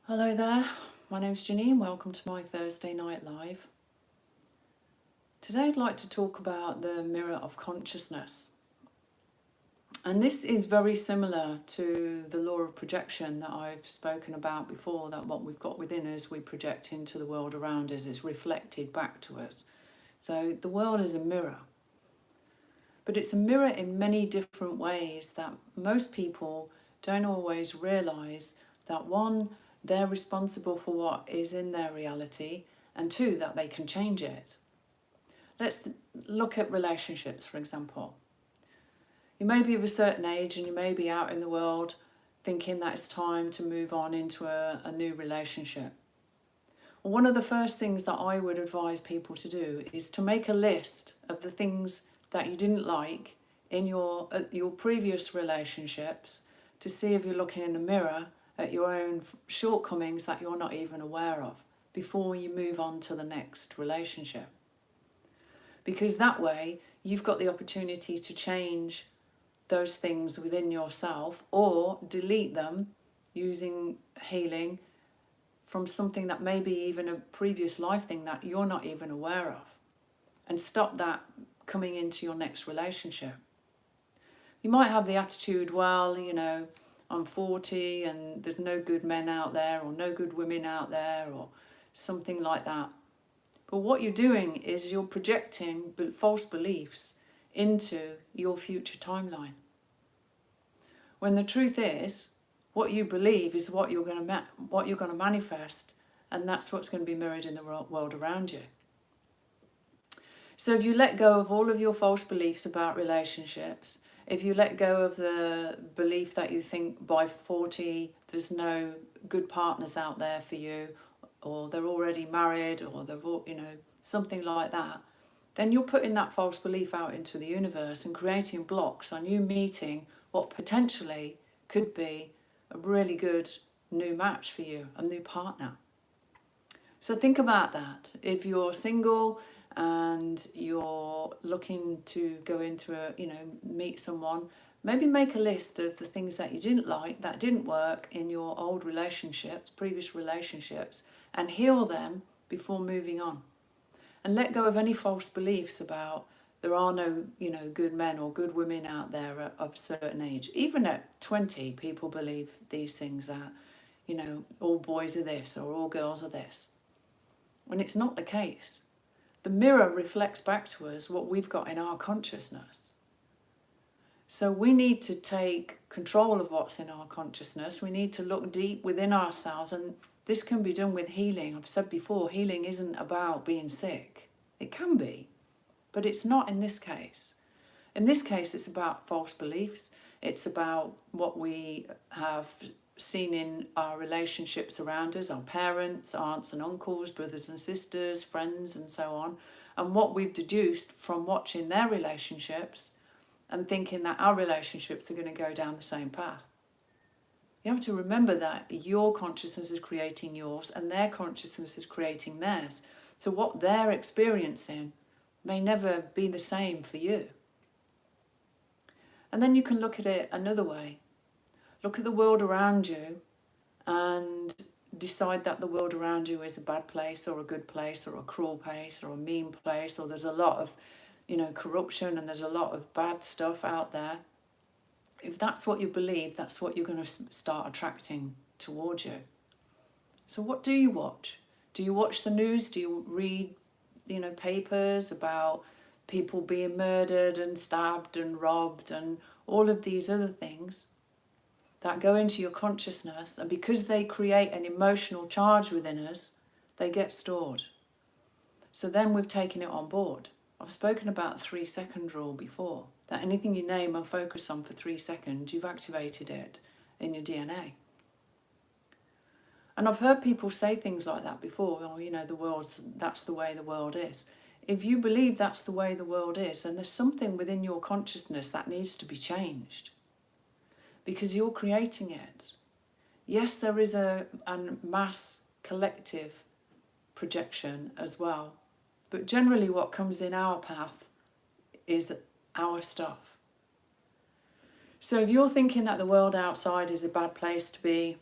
Hello there, my name's Janine, welcome to my Thursday Night Live. Today I'd like to talk about the mirror of consciousness. And this is very similar to the law of projection that I've spoken about before, that what we've got within us we project into the world around us is reflected back to us. So the world is a mirror. But it's a mirror in many different ways that most people don't always realise that one, they're responsible for what is in their reality, and two, that they can change it. Let's look at relationships, for example. You may be of a certain age and you may be out in the world thinking that it's time to move on into a new relationship. Well, one of the first things that I would advise people to do is to make a list of the things that you didn't like in your previous relationships, to see if you're looking in the mirror at your own shortcomings that you're not even aware of before you move on to the next relationship. Because that way you've got the opportunity to change those things within yourself or delete them using healing from something that may be even a previous life thing that you're not even aware of, and stop that coming into your next relationship. You might have the attitude, well, I'm 40 and there's no good men out there or no good women out there or something like that. But what you're doing is you're projecting false beliefs into your future timeline. When the truth is, what you believe is what you're going to manifest, and that's what's going to be mirrored in the world around you. So if you let go of all of your false beliefs about relationships, if you let go of the belief that you think by 40 there's no good partners out there for you, or they're already married, or they're something like that, then you're putting that false belief out into the universe and creating blocks on you meeting what potentially could be a really good new match for you, a new partner. So think about that. If you're single and you're looking to go into meet someone, maybe make a list of the things that you didn't like, that didn't work in your old relationships, previous relationships, and heal them before moving on. And let go of any false beliefs about there are no, good men or good women out there of a certain age. Even at 20, people believe these things that, all boys are this or all girls are this, when it's not the case. The mirror reflects back to us what we've got in our consciousness. So we need to take control of what's in our consciousness. We need to look deep within ourselves, and this can be done with healing. I've said before, healing isn't about being sick. It can be, but it's not in this case. In this case, it's about false beliefs. It's about what we have seen in our relationships around us, our parents, aunts and uncles, brothers and sisters, friends and so on, and what we've deduced from watching their relationships and thinking that our relationships are going to go down the same path. You have to remember that your consciousness is creating yours and their consciousness is creating theirs. So what they're experiencing may never be the same for you. And then you can look at it another way. Look at the world around you and decide that the world around you is a bad place or a good place or a cruel place or a mean place, or there's a lot of, corruption and there's a lot of bad stuff out there. If that's what you believe, that's what you're going to start attracting towards you. So what do you watch? Do you watch the news? Do you read, papers about people being murdered and stabbed and robbed and all of these other things that go into your consciousness, and because they create an emotional charge within us, they get stored. So then we've taken it on board. I've spoken about the 3-second rule before, that anything you name and focus on for 3 seconds, you've activated it in your DNA. And I've heard people say things like that before, that's the way the world is. If you believe that's the way the world is, then there's something within your consciousness that needs to be changed, because you're creating it. Yes, there is a mass collective projection as well, but generally what comes in our path is our stuff. So if you're thinking that the world outside is a bad place to be,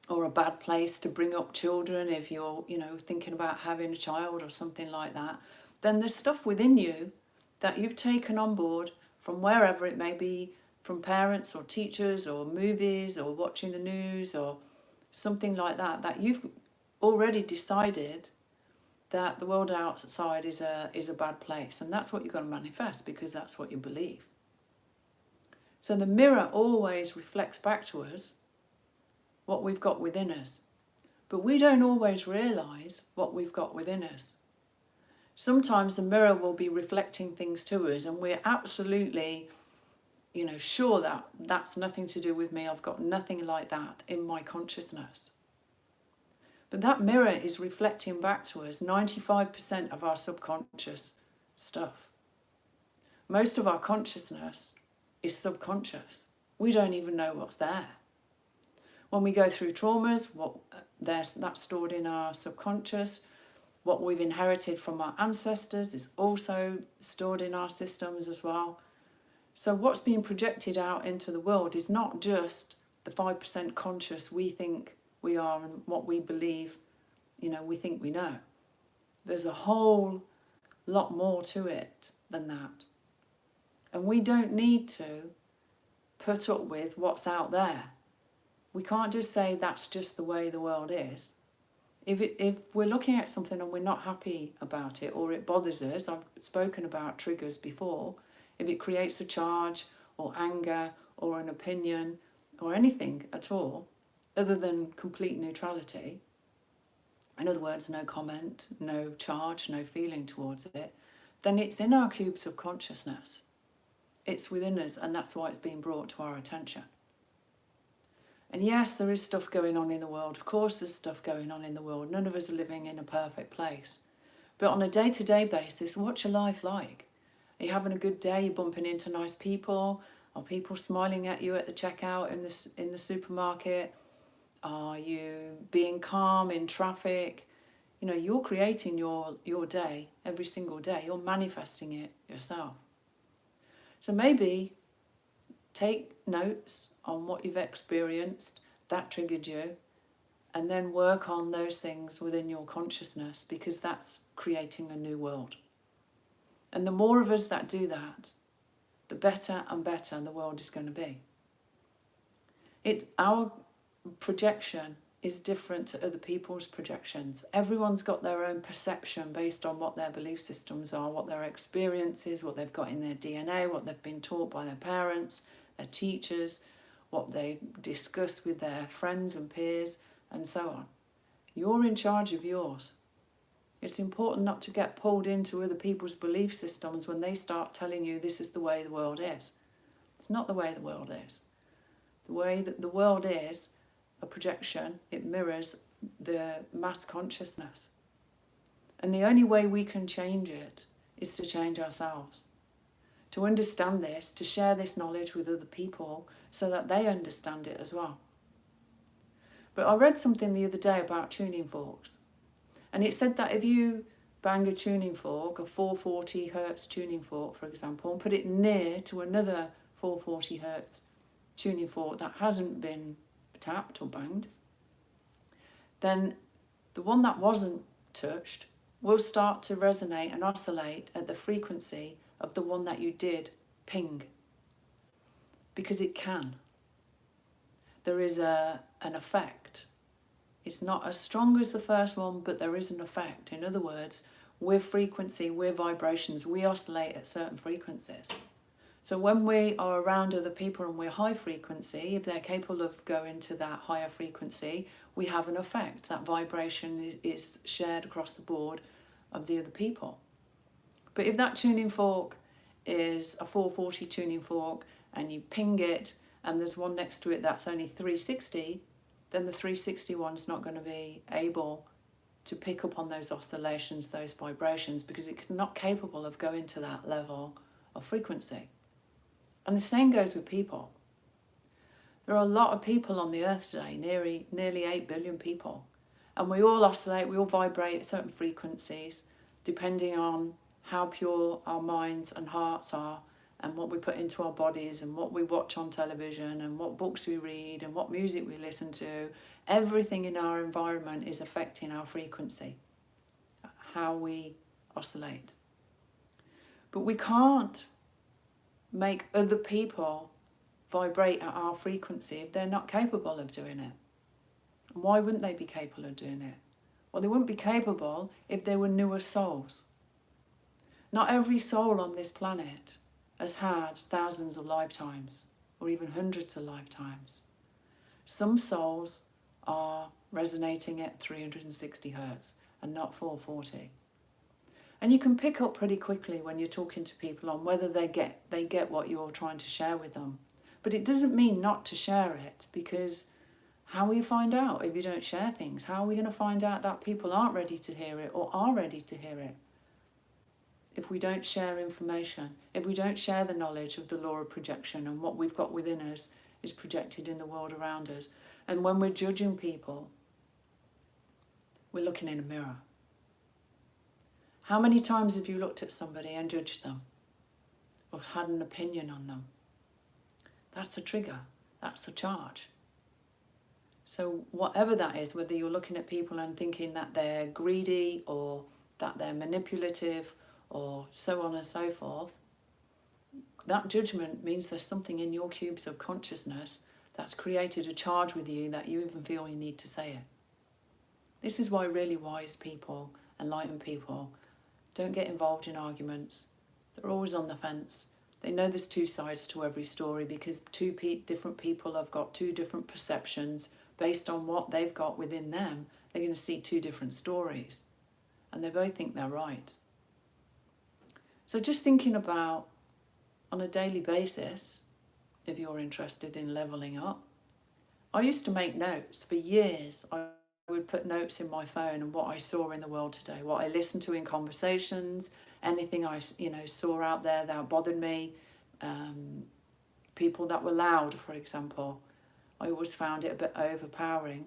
or a bad place to bring up children if you're, thinking about having a child or something like that, then there's stuff within you that you've taken on board from wherever it may be, from parents or teachers or movies or watching the news or something like that, that you've already decided that the world outside is a bad place. And that's what you've got to manifest, because that's what you believe. So the mirror always reflects back to us what we've got within us. But we don't always realise what we've got within us. Sometimes the mirror will be reflecting things to us and we're absolutely, sure that that's nothing to do with me. I've got nothing like that in my consciousness. But that mirror is reflecting back to us 95% of our subconscious stuff. Most of our consciousness is subconscious. We don't even know what's there. When we go through traumas, that's stored in our subconscious. What we've inherited from our ancestors is also stored in our systems as well. So what's being projected out into the world is not just the 5% conscious we think we are and what we believe, we think we know. There's a whole lot more to it than that. And we don't need to put up with what's out there. We can't just say that's just the way the world is. If we're looking at something and we're not happy about it or it bothers us, I've spoken about triggers before, if it creates a charge or anger or an opinion or anything at all, other than complete neutrality, in other words, no comment, no charge, no feeling towards it, then it's in our cubes of consciousness. It's within us, and that's why it's being brought to our attention. And yes, there is stuff going on in the world. Of course there's stuff going on in the world. None of us are living in a perfect place. But on a day-to-day basis, what's your life like? Are you having a good day? You're bumping into nice people? Are people smiling at you at the checkout in the supermarket? Are you being calm in traffic? You're creating your day every single day. You're manifesting it yourself. So maybe take notes on what you've experienced that triggered you, and then work on those things within your consciousness, because that's creating a new world. And the more of us that do that, the better and better the world is going to be. Our projection is different to other people's projections. Everyone's got their own perception based on what their belief systems are, what their experience is, what they've got in their DNA, what they've been taught by their parents, their teachers, what they discuss with their friends and peers, and so on. You're in charge of yours. It's important not to get pulled into other people's belief systems when they start telling you this is the way the world is. It's not the way the world is. The way that the world is a projection. It mirrors the mass consciousness. And the only way we can change it is to change ourselves. To understand this, to share this knowledge with other people so that they understand it as well. But I read something the other day about tuning forks. And it said that if you bang a tuning fork, a 440 hertz tuning fork, for example, and put it near to another 440 hertz tuning fork that hasn't been tapped or banged, then the one that wasn't touched will start to resonate and oscillate at the frequency of the one that you did ping. Because it can. There is an effect. It's not as strong as the first one, but there is an effect. In other words, we're frequency, we're vibrations, we oscillate at certain frequencies. So when we are around other people and we're high frequency, if they're capable of going to that higher frequency, we have an effect. That vibration is shared across the board of the other people. But if that tuning fork is a 440 tuning fork and you ping it and there's one next to it that's only 360, then the 360 one's not going to be able to pick up on those oscillations, those vibrations, because it's not capable of going to that level of frequency. And the same goes with people. There are a lot of people on the earth today, nearly 8 billion people. And we all oscillate, we all vibrate at certain frequencies, depending on how pure our minds and hearts are and what we put into our bodies and what we watch on television and what books we read and what music we listen to, everything in our environment is affecting our frequency, how we oscillate. But we can't make other people vibrate at our frequency if they're not capable of doing it. And why wouldn't they be capable of doing it? Well, they wouldn't be capable if they were newer souls. Not every soul on this planet has had thousands of lifetimes or even hundreds of lifetimes. Some souls are resonating at 360 hertz and not 440. And you can pick up pretty quickly when you're talking to people on whether they get what you're trying to share with them. But it doesn't mean not to share it, because how will you find out if you don't share things? How are we going to find out that people aren't ready to hear it or are ready to hear it? If we don't share information, if we don't share the knowledge of the law of projection and what we've got within us is projected in the world around us. And when we're judging people, we're looking in a mirror. How many times have you looked at somebody and judged them or had an opinion on them? That's a trigger. That's a charge. So whatever that is, whether you're looking at people and thinking that they're greedy or that they're manipulative or so on and so forth, that judgment means there's something in your cubes of consciousness that's created a charge with you that you even feel you need to say it. This is why really wise people, enlightened people, don't get involved in arguments. They're always on the fence. They know there's two sides to every story because different people have got two different perceptions based on what they've got within them. They're going to see two different stories and they both think they're right. So just thinking about, on a daily basis, if you're interested in leveling up, I used to make notes for years. I would put notes in my phone and what I saw in the world today, what I listened to in conversations, anything I saw out there that bothered me, people that were loud, for example. I always found it a bit overpowering.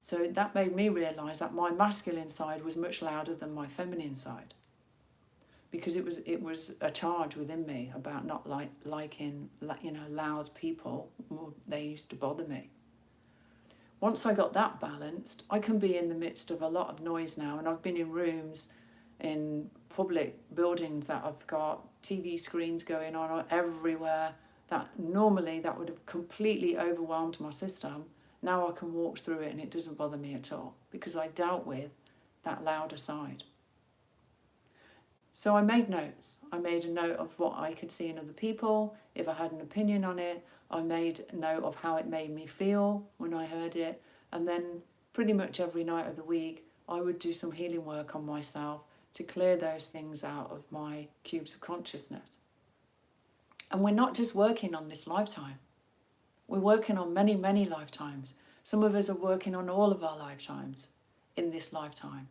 So that made me realise that my masculine side was much louder than my feminine side, because it was a charge within me about not liking loud people. They used to bother me. Once I got that balanced, I can be in the midst of a lot of noise now, and I've been in rooms in public buildings that have got TV screens going on everywhere that normally that would have completely overwhelmed my system. Now I can walk through it and it doesn't bother me at all because I dealt with that louder side. So I made notes. I made a note of what I could see in other people. If I had an opinion on it, I made a note of how it made me feel when I heard it. And then pretty much every night of the week, I would do some healing work on myself to clear those things out of my cubes of consciousness. And we're not just working on this lifetime. We're working on many, many lifetimes. Some of us are working on all of our lifetimes in this lifetime.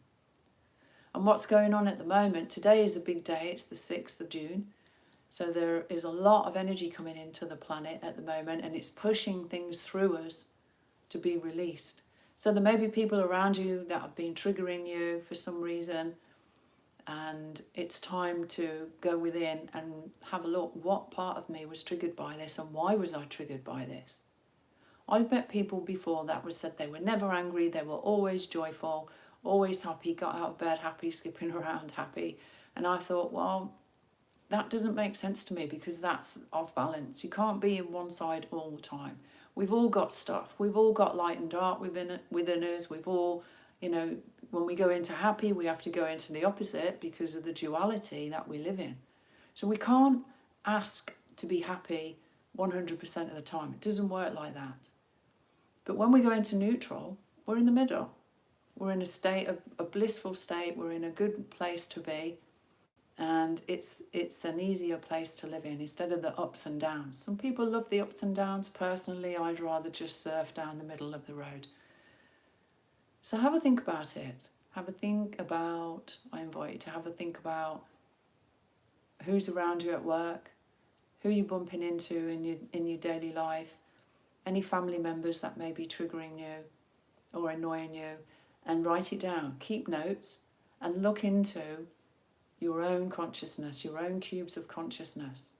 And what's going on at the moment, today is a big day, it's the 6th of June. So there is a lot of energy coming into the planet at the moment, and it's pushing things through us to be released. So there may be people around you that have been triggering you for some reason, and it's time to go within and have a look, what part of me was triggered by this and why was I triggered by this? I've met people before that was said they were never angry, they were always joyful, always happy, got out of bed happy, skipping around happy. And I thought, well, that doesn't make sense to me because that's off balance. You can't be in one side all the time. We've all got stuff. We've all got light and dark within us. We've all, when we go into happy, we have to go into the opposite because of the duality that we live in. So we can't ask to be happy 100% of the time. It doesn't work like that. But when we go into neutral, we're in the middle. We're in a blissful state. We're in a good place to be. And it's an easier place to live in instead of the ups and downs. Some people love the ups and downs. Personally, I'd rather just surf down the middle of the road. So have a think about it. I invite you to have a think about who's around you at work, who you're bumping into in your daily life, any family members that may be triggering you or annoying you, and write it down. Keep notes and look into your own consciousness, your own cubes of consciousness.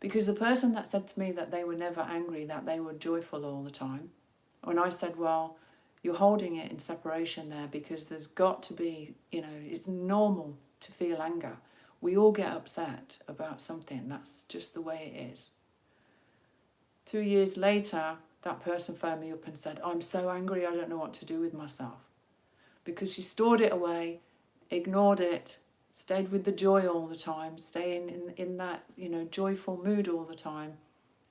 Because the person that said to me that they were never angry, that they were joyful all the time, when I said, well, you're holding it in separation there, because there's got to be, it's normal to feel anger. We all get upset about something. That's just the way it is. 2 years later, that person phoned me up and said, I'm so angry, I don't know what to do with myself. Because she stored it away, ignored it, stayed with the joy all the time, staying in that, joyful mood all the time,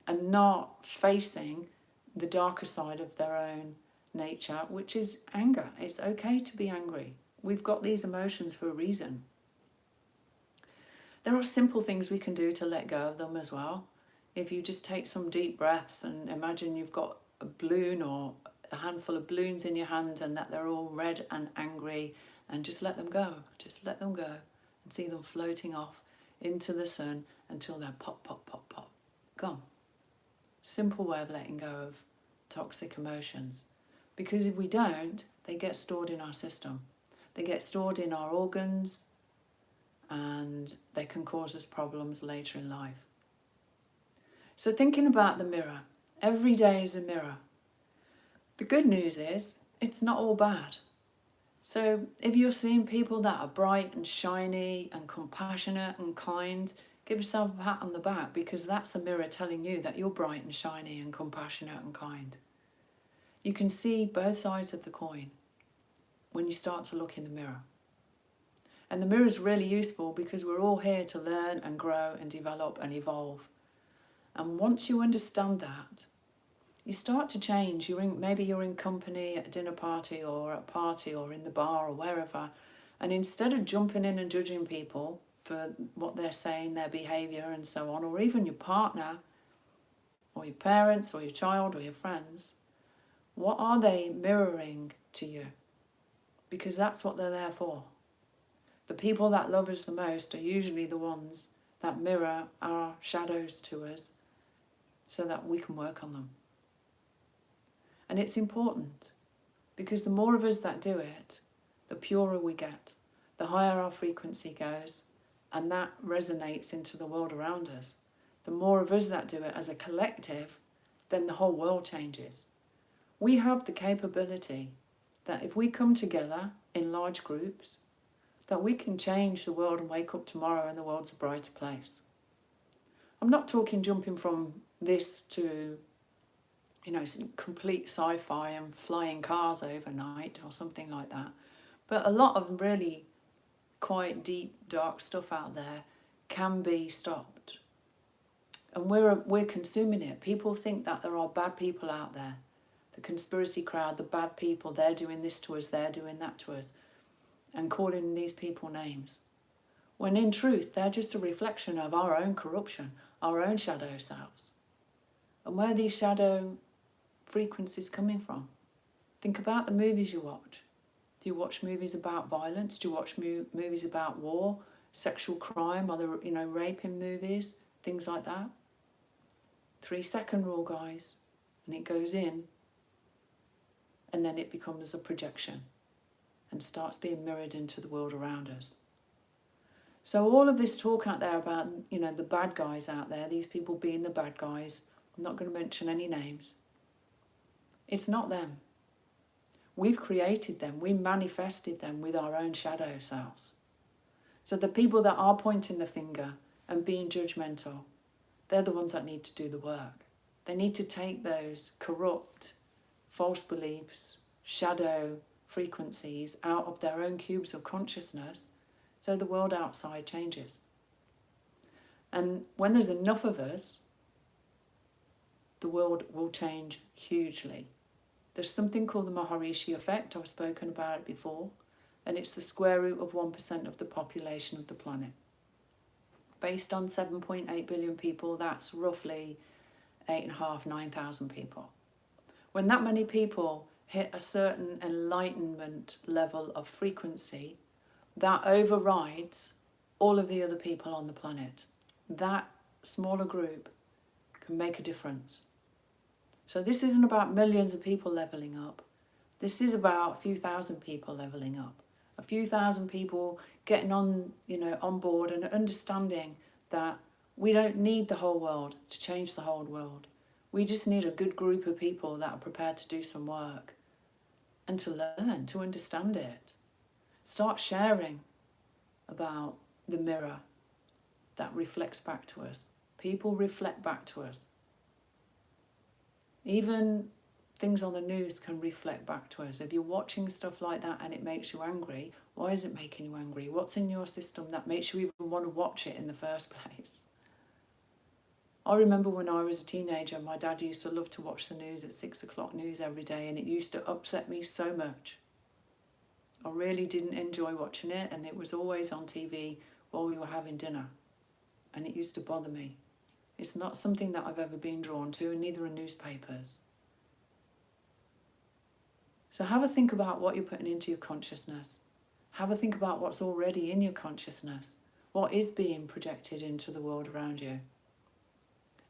and not facing the darker side of their own nature, which is anger. It's okay to be angry. We've got these emotions for a reason. There are simple things we can do to let go of them as well. If you just take some deep breaths and imagine you've got a balloon or a handful of balloons in your hand and that they're all red and angry, and just let them go. Just let them go and see them floating off into the sun until they're pop, pop, pop, pop, gone. Simple way of letting go of toxic emotions. Because if we don't, they get stored in our system. They get stored in our organs, and they can cause us problems later in life. So thinking about the mirror, every day is a mirror. The good news is it's not all bad. So if you're seeing people that are bright and shiny and compassionate and kind, give yourself a pat on the back, because that's the mirror telling you that you're bright and shiny and compassionate and kind. You can see both sides of the coin when you start to look in the mirror. And the mirror is really useful because we're all here to learn and grow and develop and evolve. And once you understand that, you start to change. Maybe you're in company at a dinner party or at a party or in the bar or wherever, and instead of jumping in and judging people for what they're saying, their behaviour and so on, or even your partner or your parents or your child or your friends, what are they mirroring to you? Because that's what they're there for. The people that love us the most are usually the ones that mirror our shadows to us so that we can work on them. And it's important, because the more of us that do it, the purer we get, the higher our frequency goes, and that resonates into the world around us. The more of us that do it as a collective, then the whole world changes. We have the capability that if we come together in large groups, that we can change the world and wake up tomorrow and the world's a brighter place. I'm not talking jumping from this to, complete sci-fi and flying cars overnight or something like that. But a lot of really quite deep, dark stuff out there can be stopped. And we're consuming it. People think that there are bad people out there. The conspiracy crowd, the bad people, they're doing this to us, they're doing that to us, and calling these people names. When in truth, they're just a reflection of our own corruption, our own shadow selves. And where are these shadow frequencies coming from? Think about the movies you watch. Do you watch movies about violence? Do you watch movies about war, sexual crime, other, raping movies, things like that? 3-second rule, guys. And it goes in, and then it becomes a projection and starts being mirrored into the world around us. So all of this talk out there about, the bad guys out there, these people being the bad guys, I'm not going to mention any names. It's not them. We've created them. We manifested them with our own shadow selves. So the people that are pointing the finger and being judgmental, they're the ones that need to do the work. They need to take those corrupt, false beliefs, shadow frequencies out of their own cubes of consciousness so the world outside changes. And when there's enough of us, the world will change hugely. There's something called the Maharishi effect. I've spoken about it before, and it's the square root of 1% of the population of the planet. Based on 7.8 billion people, that's roughly 9,000 people. When that many people hit a certain enlightenment level of frequency, that overrides all of the other people on the planet. That smaller group can make a difference. So this isn't about millions of people leveling up. This is about a few thousand people leveling up. A few thousand people getting on board and understanding that We don't need the whole world to change the whole world. We just need a good group of people that are prepared to do some work and to learn, to understand it. Start sharing about the mirror that reflects back to us. People reflect back to us. Even things on the news can reflect back to us. If you're watching stuff like that and it makes you angry, why is it making you angry? What's in your system that makes you even want to watch it in the first place? I remember when I was a teenager, my dad used to love to watch the news at 6 o'clock news every day, and it used to upset me so much. I really didn't enjoy watching it, and it was always on TV while we were having dinner, and it used to bother me. It's not something that I've ever been drawn to, and neither are newspapers. So have a think about what you're putting into your consciousness. Have a think about what's already in your consciousness. What is being projected into the world around you?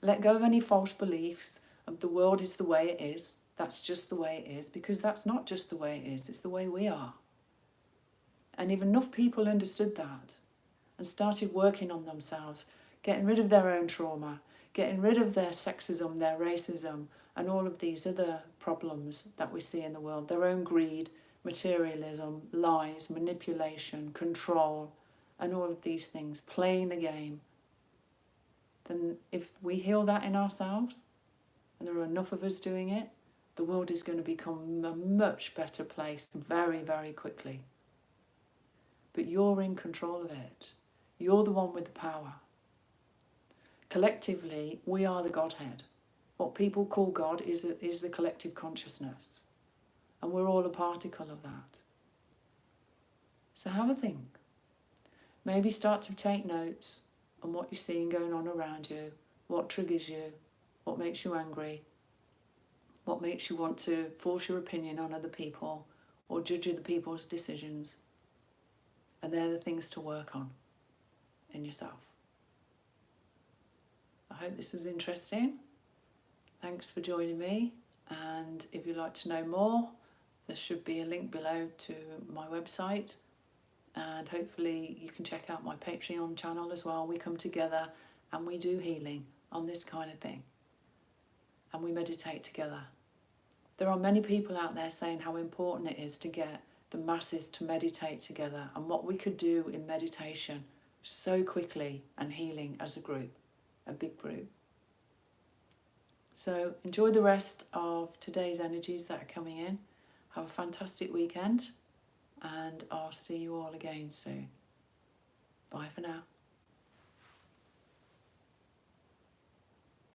Let go of any false beliefs of the world is the way it is. That's just the way it is, because that's not just the way it is. It's the way we are. And if enough people understood that and started working on themselves, getting rid of their own trauma, getting rid of their sexism, their racism, and all of these other problems that we see in the world, their own greed, materialism, lies, manipulation, control, and all of these things, playing the game, then if we heal that in ourselves, and there are enough of us doing it, the world is going to become a much better place very, very quickly. But you're in control of it. You're the one with the power. Collectively, we are the Godhead. What people call God is the collective consciousness. And we're all a particle of that. So have a think. Maybe start to take notes on what you're seeing going on around you, what triggers you, what makes you angry, what makes you want to force your opinion on other people or judge other people's decisions. And they're the things to work on in yourself. I hope this was interesting. Thanks for joining me. And if you'd like to know more, there should be a link below to my website. And hopefully you can check out my Patreon channel as well. We come together and we do healing on this kind of thing. And we meditate together. There are many people out there saying how important it is to get the masses to meditate together and what we could do in meditation so quickly and healing as a group, a big group. So enjoy the rest of today's energies that are coming in. Have a fantastic weekend and I'll see you all again soon. Bye for now.